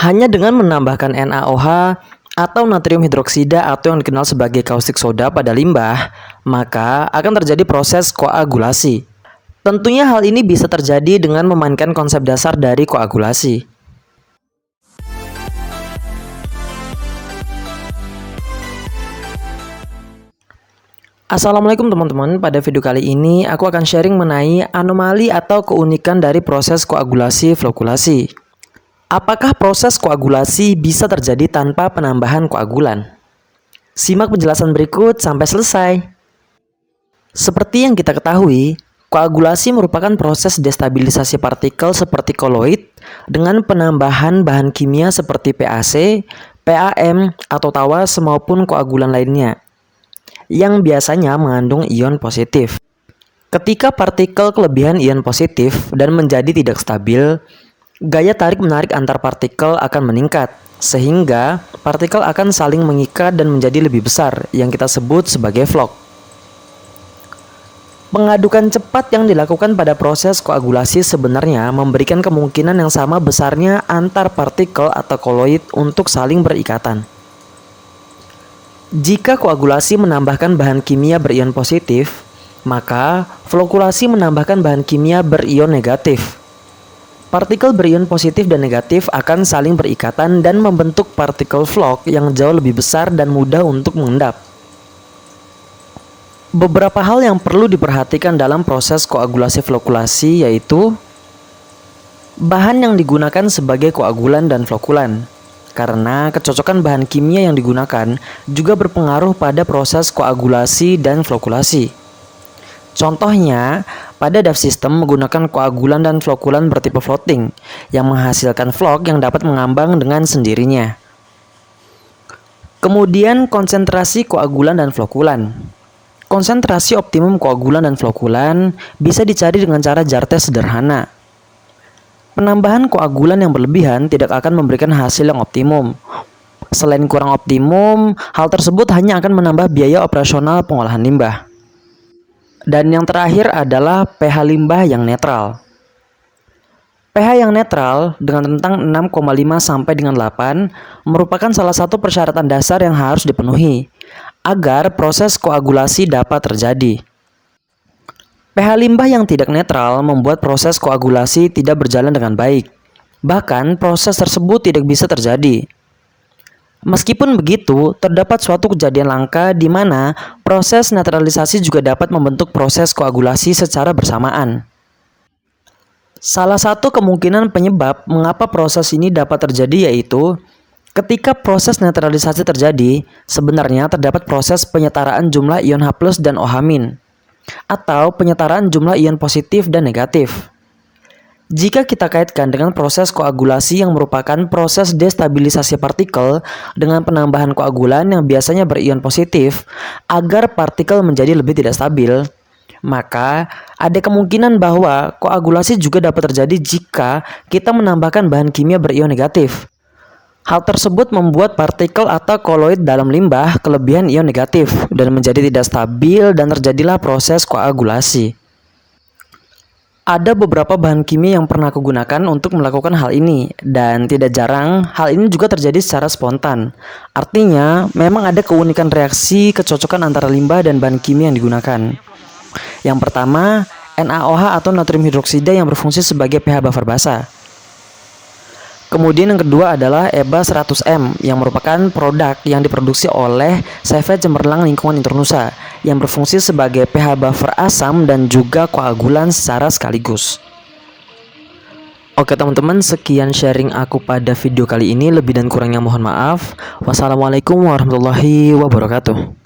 Hanya dengan menambahkan NaOH atau natrium hidroksida atau yang dikenal sebagai kaustik soda pada limbah, maka akan terjadi proses koagulasi. Tentunya hal ini bisa terjadi dengan memainkan konsep dasar dari koagulasi. Assalamualaikum teman-teman, pada video kali ini aku akan sharing mengenai anomali atau keunikan dari proses koagulasi flokulasi. Apakah proses koagulasi bisa terjadi tanpa penambahan koagulan? Simak penjelasan berikut sampai selesai. Seperti yang kita ketahui, koagulasi merupakan proses destabilisasi partikel seperti koloid dengan penambahan bahan kimia seperti PAC, PAM, atau tawas maupun koagulan lainnya yang biasanya mengandung ion positif. Ketika partikel kelebihan ion positif dan menjadi tidak stabil, gaya tarik-menarik antar partikel akan meningkat, sehingga partikel akan saling mengikat dan menjadi lebih besar, yang kita sebut sebagai flock. Pengadukan cepat yang dilakukan pada proses koagulasi sebenarnya memberikan kemungkinan yang sama besarnya antar partikel atau koloid untuk saling berikatan. Jika koagulasi menambahkan bahan kimia berion positif, maka flokulasi menambahkan bahan kimia berion negatif. Partikel berion positif dan negatif akan saling berikatan dan membentuk partikel flock yang jauh lebih besar dan mudah untuk mengendap. Beberapa hal yang perlu diperhatikan dalam proses koagulasi flokulasi yaitu bahan yang digunakan sebagai koagulan dan flokulan. Karena kecocokan bahan kimia yang digunakan juga berpengaruh pada proses koagulasi dan flokulasi. Contohnya, pada DAF system menggunakan koagulan dan flokulan bertipe floating yang menghasilkan flock yang dapat mengambang dengan sendirinya. Kemudian konsentrasi koagulan dan flokulan. Konsentrasi optimum koagulan dan flokulan bisa dicari dengan cara jar tes sederhana. Penambahan koagulan yang berlebihan tidak akan memberikan hasil yang optimum. Selain kurang optimum, hal tersebut hanya akan menambah biaya operasional pengolahan limbah. Dan yang terakhir adalah pH limbah yang netral. pH yang netral dengan rentang 6,5 sampai dengan 8 merupakan salah satu persyaratan dasar yang harus dipenuhi agar proses koagulasi dapat terjadi. pH limbah yang tidak netral membuat proses koagulasi tidak berjalan dengan baik. Bahkan proses tersebut tidak bisa terjadi. Meskipun begitu, terdapat suatu kejadian langka di mana proses netralisasi juga dapat membentuk proses koagulasi secara bersamaan. Salah satu kemungkinan penyebab mengapa proses ini dapat terjadi yaitu ketika proses netralisasi terjadi, sebenarnya terdapat proses penyetaraan jumlah ion H+ dan OH- atau penyetaraan jumlah ion positif dan negatif. Jika kita kaitkan dengan proses koagulasi yang merupakan proses destabilisasi partikel dengan penambahan koagulan yang biasanya berion positif agar partikel menjadi lebih tidak stabil, maka ada kemungkinan bahwa koagulasi juga dapat terjadi jika kita menambahkan bahan kimia berion negatif. Hal tersebut membuat partikel atau koloid dalam limbah kelebihan ion negatif dan menjadi tidak stabil dan terjadilah proses koagulasi. Ada beberapa bahan kimia yang pernah kugunakan untuk melakukan hal ini dan tidak jarang hal ini juga terjadi secara spontan. Artinya memang ada keunikan reaksi kecocokan antara limbah dan bahan kimia yang digunakan. Yang pertama, NaOH atau natrium hidroksida yang berfungsi sebagai pH buffer basa. Kemudian yang kedua adalah EBA 100M yang merupakan produk yang diproduksi oleh CV Cemerlang Lingkungan Internusa yang berfungsi sebagai pH buffer asam dan juga koagulan secara sekaligus. Oke teman-teman, sekian sharing aku pada video kali ini. Lebih dan kurangnya mohon maaf. Wassalamualaikum warahmatullahi wabarakatuh.